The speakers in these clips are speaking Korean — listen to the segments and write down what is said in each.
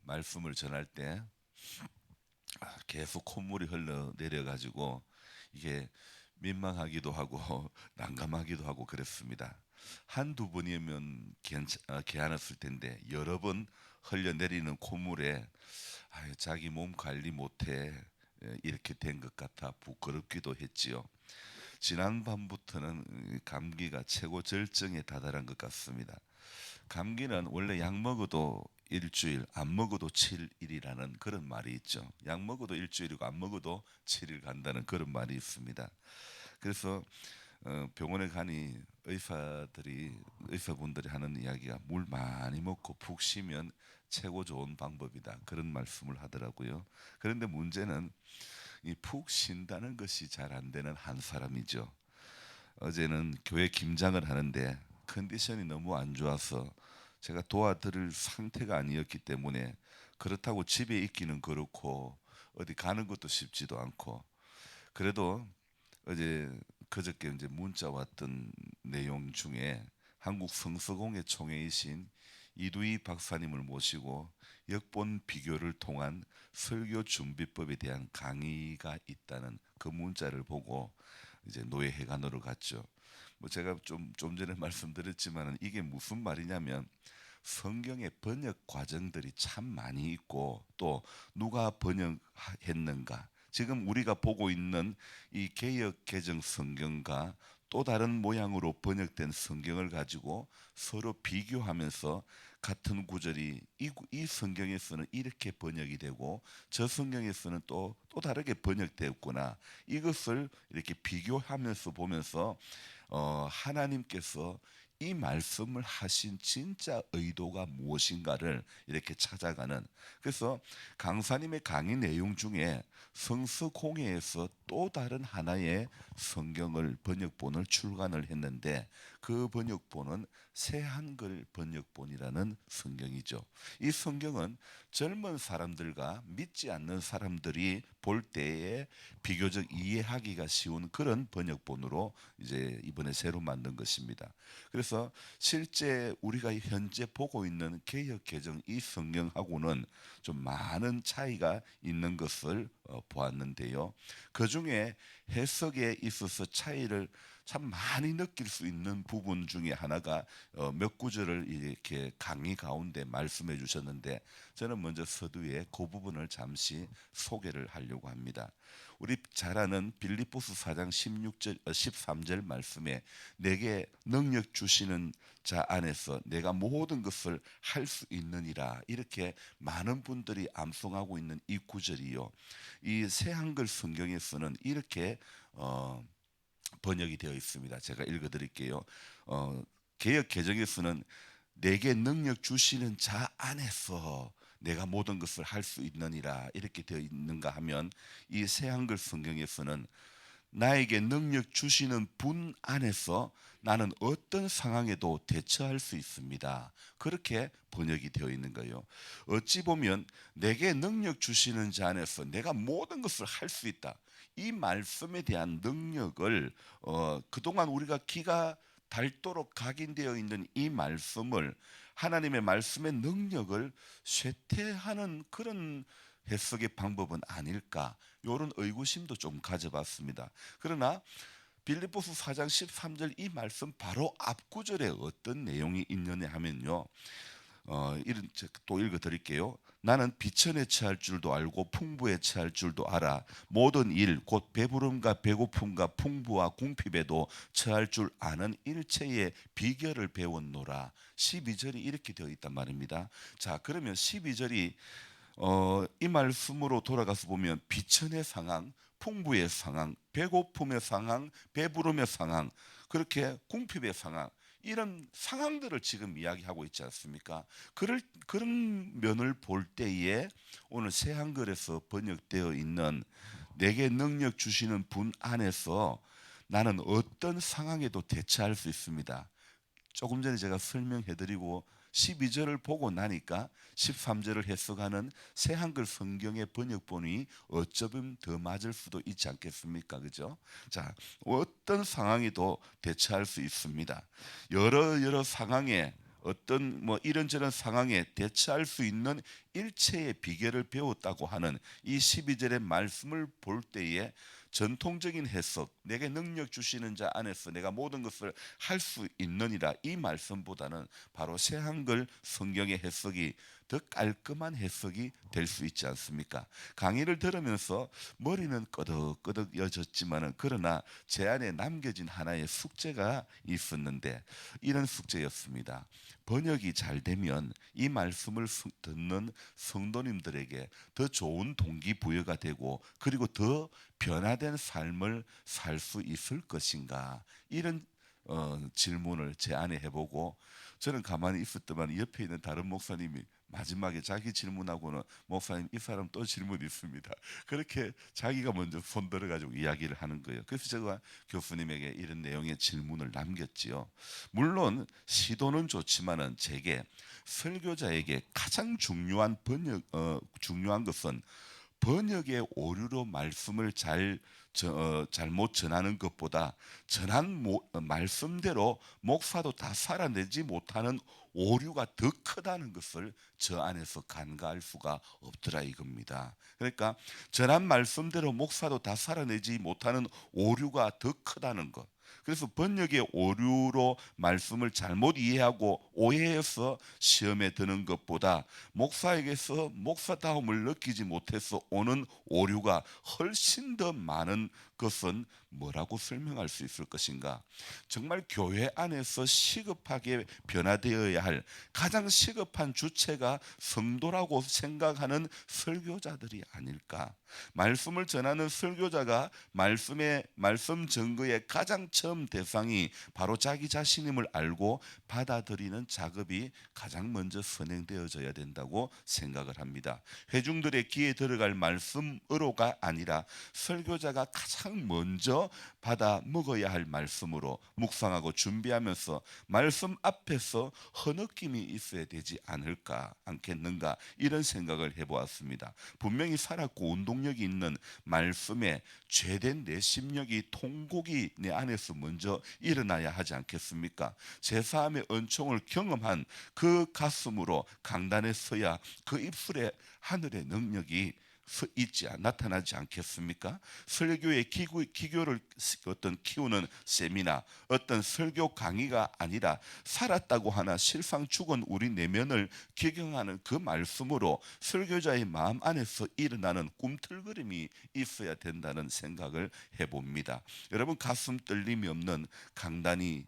말씀을 전할 때 계속 콧물이 흘러 내려가지고 이게 민망하기도 하고 난감하기도 하고 그랬습니다. 한두 번이면 괜찮았을 텐데 여러 번 흘려내리는 콧물에 자기 몸 관리 못해 이렇게 된 것 같아 부끄럽기도 했지요. 지난 밤부터는 감기가 최고 절정에 다다른 것 같습니다. 감기는 원래 약 먹어도 일주일, 안 먹어도 7일이라는 그런 말이 있죠. 약 먹어도 일주일이고 안 먹어도 7일 간다는 그런 말이 있습니다. 그래서 병원에 가니 의사분들이 하는 이야기가 물 많이 먹고 푹 쉬면 최고 좋은 방법이다. 그런 말씀을 하더라고요. 그런데 문제는 이 푹 쉰다는 것이 잘 안 되는 한 사람이죠. 어제는 교회 김장을 하는데 컨디션이 너무 안 좋아서 제가 도와드릴 상태가 아니었기 때문에 그렇다고 집에 있기는 그렇고 어디 가는 것도 쉽지도 않고 그래도 어제 그저께 이제 문자 왔던 내용 중에 한국 성서공회 총회이신 이두희 박사님을 모시고 역본 비교를 통한 설교 준비법에 대한 강의가 있다는 그 문자를 보고 이제 노예회관으로 갔죠. 뭐 제가 좀 전에 말씀드렸지만 이게 무슨 말이냐면 성경의 번역 과정들이 참 많이 있고 또 누가 번역했는가 지금 우리가 보고 있는 이 개역 개정 성경과 또 다른 모양으로 번역된 성경을 가지고 서로 비교하면서 같은 구절이 이 성경에서는 이렇게 번역이 되고 저 성경에서는 또 다르게 번역되었구나 이것을 이렇게 비교하면서 보면서 하나님께서 이 말씀을 하신 진짜 의도가 무엇인가를 이렇게 찾아가는 그래서 강사님의 강의 내용 중에 성서공회에서 또 다른 하나의 성경을 번역본을 출간을 했는데 그 번역본은 새한글 번역본이라는 성경이죠. 이 성경은 젊은 사람들과 믿지 않는 사람들이 볼 때에 비교적 이해하기가 쉬운 그런 번역본으로 이제 이번에 새로 만든 것입니다. 그래서 실제 우리가 현재 보고 있는 개역 개정 이 성경하고는 좀 많은 차이가 있는 것을 보았는데요. 그 중에 해석에 있어서 차이를 참 많이 느낄 수 있는 부분 중에 하나가 몇 구절을 이렇게 강의 가운데 말씀해 주셨는데 저는 먼저 서두에 그 부분을 잠시 소개를 하려고 합니다. 우리 잘 아는 빌립보서 4장 16절 13절 말씀에 내게 능력 주시는 자 안에서 내가 모든 것을 할 수 있느니라 이렇게 많은 분들이 암송하고 있는 이 구절이요. 이 새한글 성경에서는 이렇게 번역이 되어 있습니다. 제가 읽어 드릴게요. 개역 개정에서는 내게 능력 주시는 자 안에서 내가 모든 것을 할 수 있느니라 이렇게 되어 있는가 하면 이 새한글 성경에서는 나에게 능력 주시는 분 안에서 나는 어떤 상황에도 대처할 수 있습니다. 그렇게 번역이 되어 있는 거예요. 어찌 보면 내게 능력 주시는 자 안에서 내가 모든 것을 할 수 있다. 이 말씀에 대한 능력을 그동안 우리가 기가 닳도록 각인되어 있는 이 말씀을 하나님의 말씀의 능력을 쇠퇴하는 그런 해석의 방법은 아닐까 이런 의구심도 좀 가져봤습니다. 그러나 빌립보서 4장 13절 이 말씀 바로 앞구절에 어떤 내용이 있느냐 하면요. 이런 또 읽어 드릴게요. 나는 비천에 처할 줄도 알고 풍부에 처할 줄도 알아. 모든 일 곧 배부름과 배고픔과 풍부와 궁핍에도 처할 줄 아는 일체의 비결을 배웠노라. 12절이 이렇게 되어 있단 말입니다. 자, 그러면 12절이 이 말씀으로 돌아가서 보면 비천의 상황, 풍부의 상황, 배고픔의 상황, 배부름의 상황, 그렇게 궁핍의 상황 이런 상황들을 지금 이야기하고 있지 않습니까? 그런 면을 볼 때에 오늘 새 한글에서 번역되어 있는 내게 능력 주시는 분 안에서 나는 어떤 상황에도 대처할 수 있습니다. 조금 전에 제가 설명해드리고 12절을 보고 나니까 13절을 해석하는 새 한글 성경의 번역본이 어쩌면 더 맞을 수도 있지 않겠습니까? 그죠? 자, 어떤 상황에도 대처할 수 있습니다. 여러 상황에 어떤 뭐 이런저런 상황에 대처할 수 있는 일체의 비결을 배웠다고 하는 이 12절의 말씀을 볼 때에 전통적인 해석, 내게 능력 주시는 자 안에서 내가 모든 것을 할 수 있느니라, 이 말씀보다는 바로 새한글 성경의 해석이 더 깔끔한 해석이 될 수 있지 않습니까? 강의를 들으면서 머리는 끄덕끄덕여졌지만은, 그러나 제 안에 남겨진 하나의 숙제가 있었는데, 이런 숙제였습니다. 번역이 잘 되면 이 말씀을 듣는 성도님들에게 더 좋은 동기부여가 되고, 그리고 더 변화된 삶을 살 수 있을 것인가, 이런 질문을 제 안에 해보고, 저는 가만히 있었더만 옆에 있는 다른 목사님이 마지막에 자기 질문하고는, 목사님 이 사람 또 질문 있습니다, 그렇게 자기가 먼저 손 들어가지고 이야기를 하는 거예요. 그래서 제가 교수님에게 이런 내용의 질문을 남겼지요. 물론 시도는 좋지만은 제게, 설교자에게 가장 중요한 것은 번역의 오류로 말씀을 잘못 전하는 것보다, 말씀대로 목사도 다 살아내지 못하는 오류가 더 크다는 것을 저 안에서 간과할 수가 없더라 이겁니다. 그러니까 전한 말씀대로 목사도 다 살아내지 못하는 오류가 더 크다는 것. 그래서 번역의 오류로 말씀을 잘못 이해하고 오해해서 시험에 드는 것보다, 목사에게서 목사다움을 느끼지 못해서 오는 오류가 훨씬 더 많은 것은 뭐라고 설명할 수 있을 것인가? 정말 교회 안에서 시급하게 변화되어야 할 가장 시급한 주체가 성도라고 생각하는 설교자들이 아닐까? 말씀을 전하는 설교자가 말씀 증거의 가장 처음 대상이 바로 자기 자신임을 알고 받아들이는 작업이 가장 먼저 선행되어져야 된다고 생각을 합니다. 회중들의 귀에 들어갈 말씀으로가 아니라 설교자가 가장 먼저 받아 먹어야 할 말씀으로 묵상하고 준비하면서 말씀 앞에서 흐느낌이 있어야 되지 않겠는가, 이런 생각을 해보았습니다. 분명히 살았고 운동력이 있는 말씀에 죄된 내 심령이, 통곡이 내 안에서 먼저 일어나야 하지 않겠습니까? 제사함의 은총을 경험한 그 가슴으로 강단에 서야 그 입술에 하늘의 능력이 나타나지 않겠습니까? 설교의 기교를 키우는 세미나, 어떤 설교 강의가 아니라 살았다고 하나 실상 죽은 우리 내면을 기경하는 그 말씀으로 설교자의 마음 안에서 일어나는 꿈틀거림이 있어야 된다는 생각을 해봅니다. 여러분, 가슴 떨림이 없는 강단이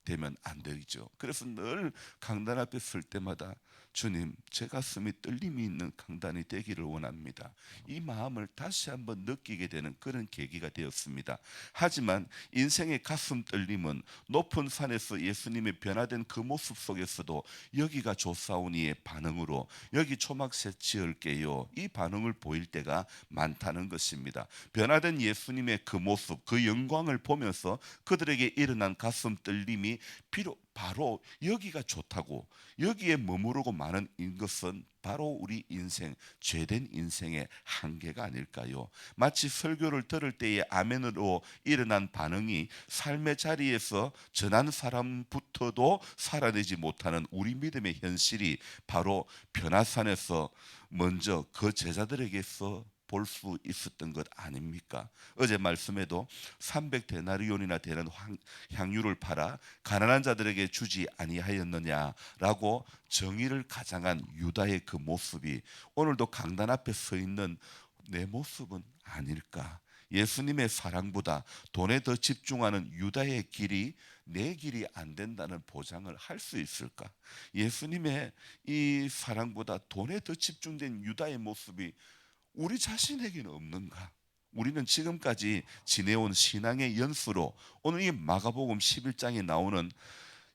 되면 안 되죠. 그래서 늘 강단 앞에 설 때마다, 주님, 제 가슴이 떨림이 있는 강단이 되기를 원합니다, 이 마음을 다시 한번 느끼게 되는 그런 계기가 되었습니다. 하지만 인생의 가슴 떨림은 높은 산에서 예수님의 변화된 그 모습 속에서도, 여기가 조사오니의 반응으로 여기 초막새 지을게요, 이 반응을 보일 때가 많다는 것입니다. 변화된 예수님의 그 모습, 그 영광을 보면서 그들에게 일어난 가슴 떨림이 바로 여기가 좋다고, 여기에 머무르고 마는 것은 바로 우리 인생, 죄된 인생의 한계가 아닐까요? 마치 설교를 들을 때의 아멘으로 일어난 반응이 삶의 자리에서 전한 사람부터도 살아내지 못하는 우리 믿음의 현실이 바로 변화산에서 먼저 그 제자들에게서 볼 수 있었던 것 아닙니까? 어제 말씀에도 300데나리온이나 되는 향유를 팔아 가난한 자들에게 주지 아니하였느냐라고 정의를 가장한 유다의 그 모습이 오늘도 강단 앞에 서 있는 내 모습은 아닐까? 예수님의 사랑보다 돈에 더 집중하는 유다의 길이 내 길이 안 된다는 보장을 할 수 있을까? 예수님의 이 사랑보다 돈에 더 집중된 유다의 모습이 우리 자신에게는 없는가? 우리는 지금까지 지내온 신앙의 연수로, 오늘 이 마가복음 11장에 나오는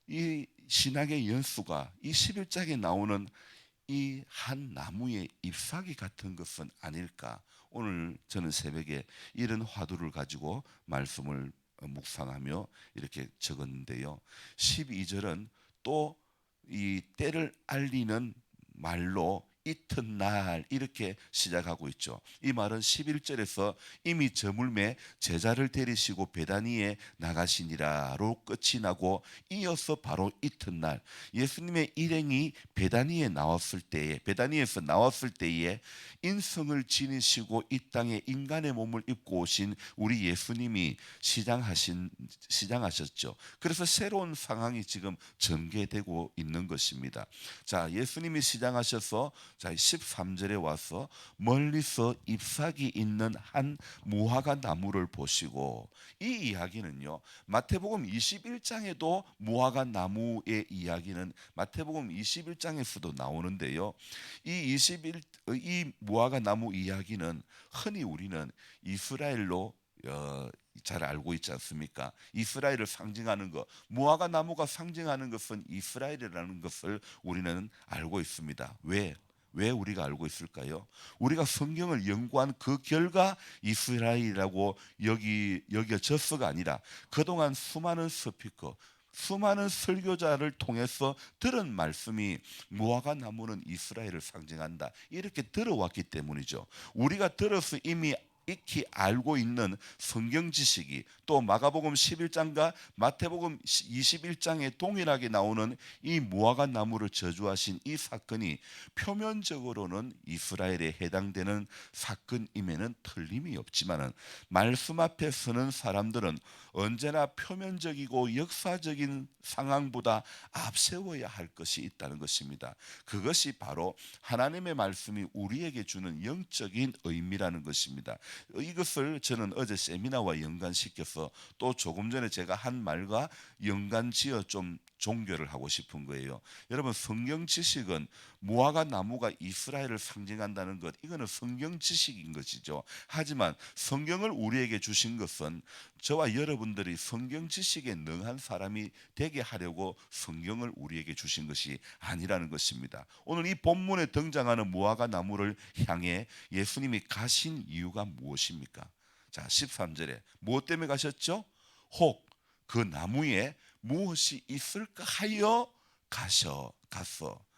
이 신앙의 연수가 이 11장에 나오는 이 한 나무의 잎사귀 같은 것은 아닐까? 오늘 저는 새벽에 이런 화두를 가지고 말씀을 묵상하며 이렇게 적었는데요. 12절은 또 이 때를 알리는 말로 이튿날 이렇게 시작하고 있죠. 이 말은 11절에서 이미 저물매 제자를 데리시고 베다니에 나가시니라로 끝이 나고, 이어서 바로 이튿날 예수님의 일행이 베다니에서 나왔을 때에 인성을 지니시고 이 땅에 인간의 몸을 입고 오신 우리 예수님이 시장하셨죠. 그래서 새로운 상황이 지금 전개되고 있는 것입니다. 자, 예수님이 시장하셔서 자 13절에 와서 멀리서 잎사귀 있는 한 무화과 나무를 보시고, 이 이야기는요 마태복음 21장에도 무화과 나무의 이야기는 마태복음 21장에서도 나오는데요. 이 무화과 나무 이야기는 흔히 우리는 이스라엘로 잘 알고 있지 않습니까? 이스라엘을 상징하는 것, 무화과 나무가 상징하는 것은 이스라엘이라는 것을 우리는 알고 있습니다. 왜 우리가 알고 있을까요? 우리가 성경을 연구한 그 결과 이스라엘이라고 여겨졌어가 아니라, 그동안 수많은 설교자를 통해서 들은 말씀이 무화과 나무는 이스라엘을 상징한다, 이렇게 들어왔기 때문이죠. 우리가 들어서 이미 익히 알고 있는 성경 지식이, 또 마가복음 11장과 마태복음 21장에 동일하게 나오는 이 무화과 나무를 저주하신 이 사건이 표면적으로는 이스라엘에 해당되는 사건임에는 틀림이 없지만은, 말씀 앞에 서는 사람들은 언제나 표면적이고 역사적인 상황보다 앞세워야 할 것이 있다는 것입니다. 그것이 바로 하나님의 말씀이 우리에게 주는 영적인 의미라는 것입니다. 이것을 저는 어제 세미나와 연관시켜서 또 조금 전에 제가 한 말과 연관지어 좀 종교를 하고 싶은 거예요. 여러분, 성경 지식은 무화과 나무가 이스라엘을 상징한다는 것, 이거는 성경 지식인 것이죠. 하지만 성경을 우리에게 주신 것은 저와 여러분들이 성경 지식에 능한 사람이 되게 하려고 성경을 우리에게 주신 것이 아니라는 것입니다. 오늘 이 본문에 등장하는 무화과 나무를 향해 예수님이 가신 이유가 무엇입니까? 자, 13절에 무엇 때문에 가셨죠? 혹 그 나무에 무엇이 있을까 하여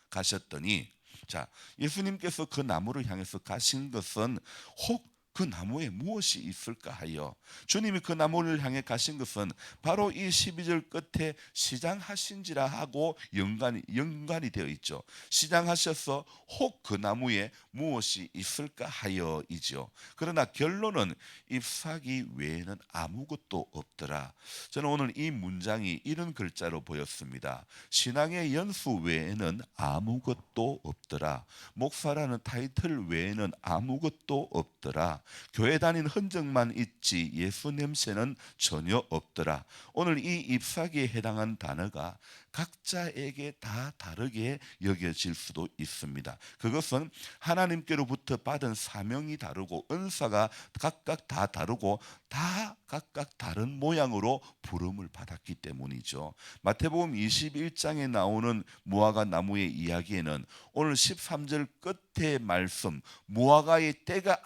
가셨더니, 자, 예수님께서 그 나무를 향해서 가신 것은 혹 그 나무에 무엇이 있을까 하여, 주님이 그 나무를 향해 가신 것은 바로 이 12절 끝에 시장하신지라 하고 연관이 되어 있죠. 시장하셔서 혹 그 나무에 무엇이 있을까 하여이죠. 그러나 결론은 잎사귀 외에는 아무것도 없더라. 저는 오늘 이 문장이 이런 글자로 보였습니다. 신앙의 연수 외에는 아무것도 없더라. 목사라는 타이틀 외에는 아무것도 없더라. 교회 다닌 흔적만 있지 예수 냄새는 전혀 없더라. 오늘 이 잎사귀에 해당한 단어가 각자에게 다 다르게 여겨질 수도 있습니다. 그것은 하나님께로부터 받은 사명이 다르고 은사가 각각 다 다르고 다 각각 다른 모양으로 부름을 받았기 때문이죠. 마태복음 21장에 나오는 무화과 나무의 이야기에는 오늘 13절 끝의 말씀 무화과의 때가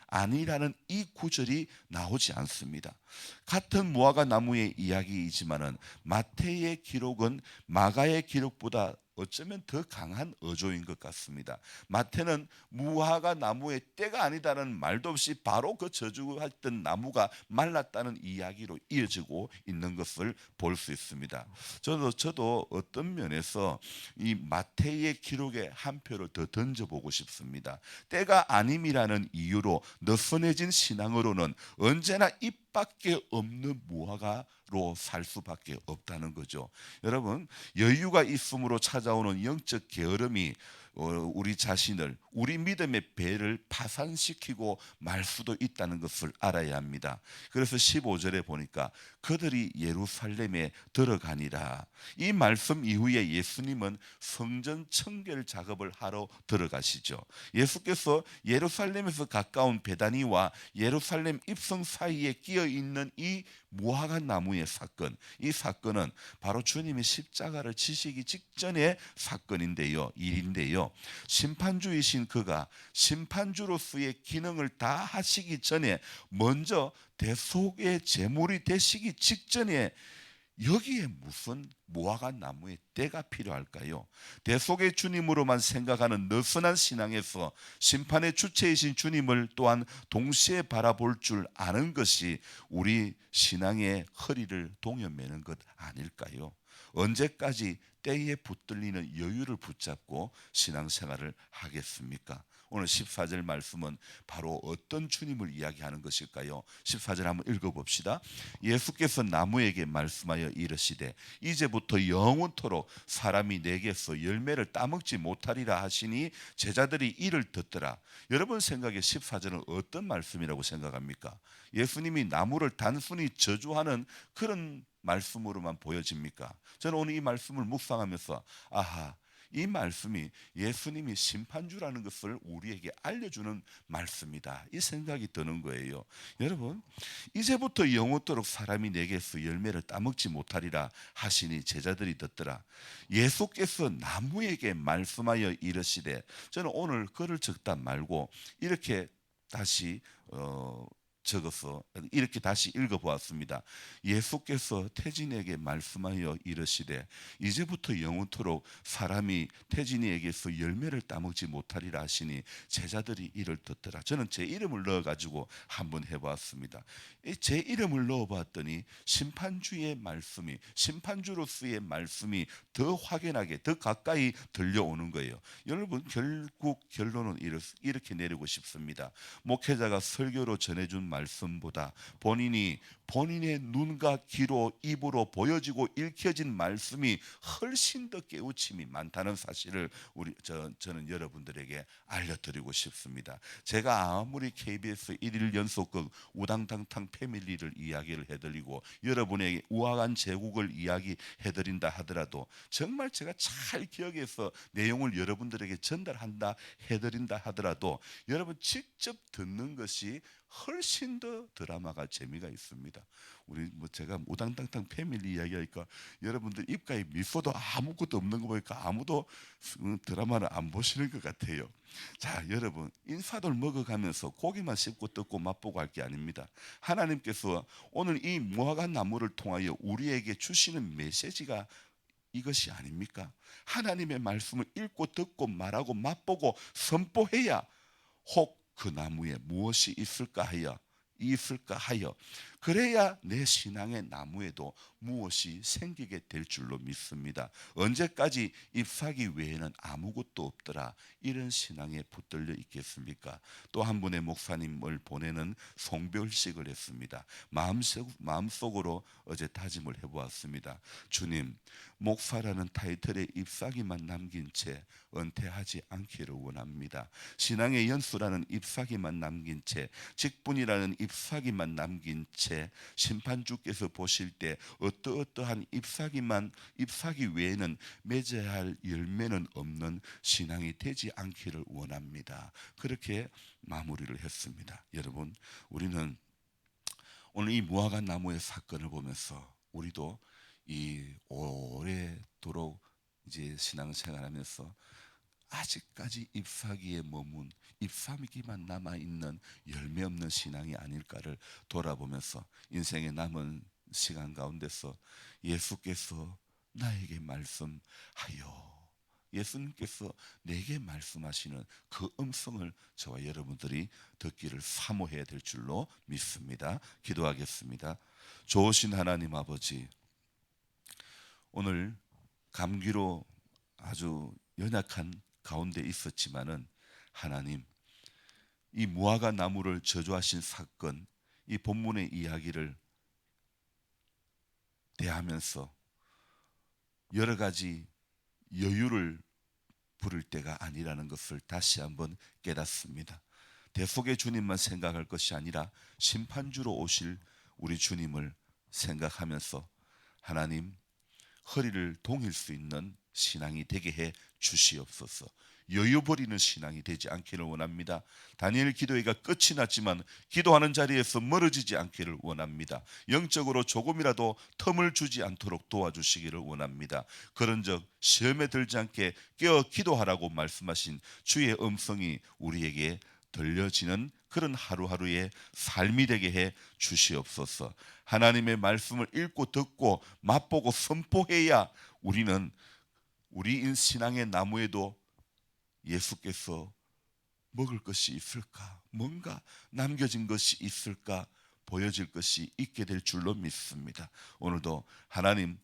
아니라는 이 구절이 나오지 않습니다. 같은 무화과 나무의 이야기이지만은 마태의 기록은 마가의 기록보다 어쩌면 더 강한 어조인 것 같습니다. 마태는 무화과 나무의 때가 아니다는 말도 없이 바로 그 저주했던 나무가 말랐다는 이야기로 이어지고 있는 것을 볼 수 있습니다. 저도 어떤 면에서 이 마태의 기록에 한 표를 더 던져보고 싶습니다. 때가 아님이라는 이유로 느슨해진 신앙으로는 언제나 입밖에 없는 무화과로 살 수밖에 없다는 거죠. 여러분, 여유가 있음으로 찾아오는 영적 게으름이 우리 자신을, 우리 믿음의 배를 파산시키고 말 수도 있다는 것을 알아야 합니다. 그래서 15절에 보니까 그들이 예루살렘에 들어가니라. 이 말씀 이후에 예수님은 성전 청결 작업을 하러 들어가시죠. 예수께서 예루살렘에서 가까운 베다니와 예루살렘 입성 사이에 끼어 있는 이 무화과 나무의 사건, 이 사건은 바로 주님이 십자가를 지시기 직전의 일인데요. 심판주이신 그가 심판주로서의 기능을 다 하시기 전에 먼저 대속의 제물이 되시기 직전에 여기에 무슨 무화과 나무의 때가 필요할까요? 대속의 주님으로만 생각하는 느슨한 신앙에서 심판의 주체이신 주님을 또한 동시에 바라볼 줄 아는 것이 우리 신앙의 허리를 동여매는 것 아닐까요? 언제까지 때에 붙들리는 여유를 붙잡고 신앙생활을 하겠습니까? 오늘 14절 말씀은 바로 어떤 주님을 이야기하는 것일까요? 14절 한번 읽어봅시다. 예수께서 나무에게 말씀하여 이르시되 이제부터 영원토록 사람이 내게서 열매를 따먹지 못하리라 하시니 제자들이 이를 듣더라. 여러분 생각에 14절은 어떤 말씀이라고 생각합니까? 예수님이 나무를 단순히 저주하는 그런 말씀으로만 보여집니까? 저는 오늘 이 말씀을 묵상하면서 아하, 이 말씀이 예수님이 심판주라는 것을 우리에게 알려주는 말씀이다, 이 생각이 드는 거예요. 여러분, 이제부터 영원토록 사람이 내게서 열매를 따먹지 못하리라 하시니 제자들이 듣더라. 예수께서 나무에게 말씀하여 이르시되, 저는 오늘 글을 적다 말고 이렇게 다시 적어서 이렇게 다시 읽어보았습니다. 예수께서 태진에게 말씀하여 이르시되 이제부터 영원토록 사람이 태진이에게서 열매를 따먹지 못하리라 하시니 제자들이 이를 듣더라. 저는 제 이름을 넣어가지고 한번 해보았습니다. 제 이름을 넣어봤더니 심판주의 말씀이, 심판주로서의 말씀이 더 확연하게, 더 가까이 들려오는 거예요. 여러분, 결국 결론은 이렇게 내리고 싶습니다. 목회자가 설교로 전해준 말씀보다 본인의 눈과 귀로 입으로 보여지고 읽혀진 말씀이 훨씬 더 깨우침이 많다는 사실을 저는 여러분들에게 알려드리고 싶습니다. 제가 아무리 KBS 1일 연속극 우당탕탕 패밀리를 이야기를 해드리고 여러분에게 우아한 제국을 이야기해드린다 하더라도 정말 제가 잘 기억해서 내용을 여러분들에게 전달한다 해드린다 하더라도 여러분 직접 듣는 것이 훨씬 더 드라마가 재미가 있습니다. 우리 제가 우당탕탕 패밀리 이야기하니까 여러분들 입가에 미소도 아무것도 없는 거 보니까 아무도 드라마를 안 보시는 것 같아요. 자, 여러분, 인사들 먹어가면서 고기만 씹고 뜯고 맛보고 할 게 아닙니다. 하나님께서 오늘 이 무화과 나무를 통하여 우리에게 주시는 메시지가 이것이 아닙니까? 하나님의 말씀을 읽고 듣고 말하고 맛보고 선포해야 혹 그 나무에 무엇이 있을까 하여 그래야 내 신앙의 나무에도 무엇이 생기게 될 줄로 믿습니다. 언제까지 잎사귀 외에는 아무것도 없더라, 이런 신앙에 붙들려 있겠습니까? 또 한 분의 목사님을 보내는 송별식을 했습니다. 마음속으로 어제 다짐을 해보았습니다. 주님, 목사라는 타이틀에 잎사귀만 남긴 채 은퇴하지 않기를 원합니다. 신앙의 연수라는 잎사귀만 남긴 채, 직분이라는 잎사귀만 남긴 채 심판주께서 보실 때 어떠한 잎사귀 외에는 맺어야 할 열매는 없는 신앙이 되지 않기를 원합니다. 그렇게 마무리를 했습니다. 여러분, 우리는 오늘 이 무화과 나무의 사건을 보면서 우리도 이 오래도록 이제 신앙생활하면서 아직까지 잎사귀에 머문, 잎사귀만 남아있는 열매 없는 신앙이 아닐까를 돌아보면서 인생의 남은 시간 가운데서 예수께서 나에게 말씀하여, 예수님께서 내게 말씀하시는 그 음성을 저와 여러분들이 듣기를 사모해야 될 줄로 믿습니다. 기도하겠습니다. 좋으신 하나님 아버지, 오늘 감기로 아주 연약한 가운데 있었지만은 하나님, 이 무화과 나무를 저주하신 사건, 이 본문의 이야기를 대하면서 여러 가지 여유를 부를 때가 아니라는 것을 다시 한번 깨닫습니다. 대속의 주님만 생각할 것이 아니라 심판주로 오실 우리 주님을 생각하면서 하나님, 허리를 동일 수 있는 신앙이 되게 해 주시옵소서. 여유 버리는 신앙이 되지 않기를 원합니다. 다니엘 기도회가 끝이 났지만 기도하는 자리에서 멀어지지 않기를 원합니다. 영적으로 조금이라도 틈을 주지 않도록 도와주시기를 원합니다. 그런즉 시험에 들지 않게 깨어 기도하라고 말씀하신 주의 음성이 우리에게 들려지는 그런 하루하루의 삶이 되게 해 주시옵소서. 하나님의 말씀을 읽고 듣고 맛보고 선포해야 우리는 우리 신앙의 나무에도 예수께서 먹을 것이 있을까? 뭔가 남겨진 것이 있을까? 보여질 것이 있게 될 줄로 믿습니다. 오늘도 하나님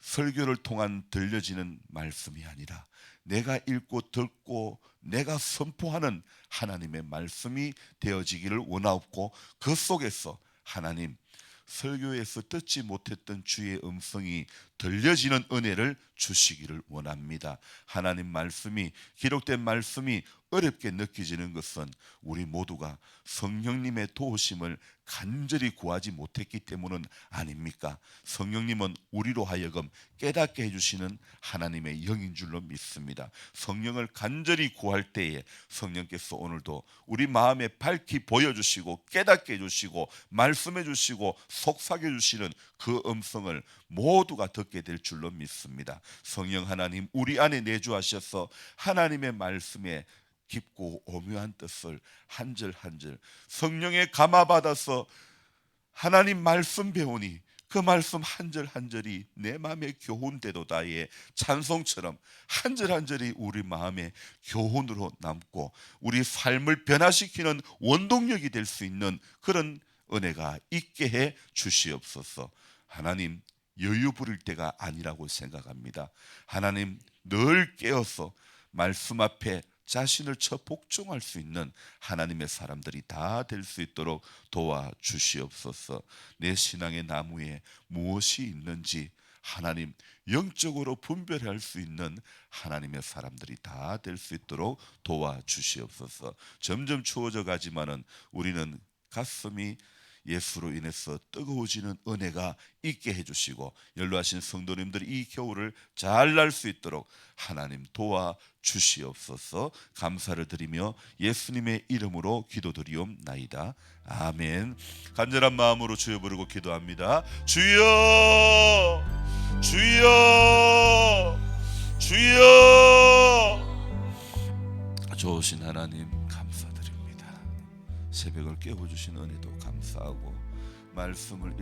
설교를 통한 들려지는 말씀이 아니라 내가 읽고 듣고 내가 선포하는 하나님의 말씀이 되어지기를 원하옵고, 그 속에서 하나님 설교에서 듣지 못했던 주의 음성이 들려지는 은혜를 주시기를 원합니다. 하나님 말씀이, 기록된 말씀이 어렵게 느껴지는 것은 우리 모두가 성령님의 도우심을 간절히 구하지 못했기 때문은 아닙니까? 성령님은 우리로 하여금 깨닫게 해주시는 하나님의 영인 줄로 믿습니다. 성령을 간절히 구할 때에 성령께서 오늘도 우리 마음에 밝히 보여주시고 깨닫게 해주시고 말씀해 주시고 속삭여 주시는 그 음성을 모두가 듣게 될 줄로 믿습니다. 성령 하나님 우리 안에 내주하셔서 하나님의 말씀에 깊고 오묘한 뜻을 한 절 한 절 성령의 감화받아서 하나님 말씀 배우니 그 말씀 한 절 한 절이 내 마음에 교훈되도다의 찬송처럼 한 절 한 절이 우리 마음에 교훈으로 남고 우리 삶을 변화시키는 원동력이 될 수 있는 그런 은혜가 있게 해 주시옵소서. 하나님 여유 부릴 때가 아니라고 생각합니다. 하나님 늘 깨어서 말씀 앞에 자신을 쳐 복종할 수 있는 하나님의 사람들이 다 될 수 있도록 도와주시옵소서. 내 신앙의 나무에 무엇이 있는지 하나님 영적으로 분별할 수 있는 하나님의 사람들이 다 될 수 있도록 도와주시옵소서. 점점 추워져 가지만은 우리는 가슴이 예수로 인해서 뜨거워지는 은혜가 있게 해주시고 연로하신 성도님들이 이 겨울을 잘 날 수 있도록 하나님 도와주시옵소서. 감사를 드리며 예수님의 이름으로 기도드리옵나이다. 아멘. 간절한 마음으로 주여 부르고 기도합니다. 주여 주여 주여. 좋으신 하나님 감사드립니다. 새벽을 깨워주신 은혜도 감사하고 말씀을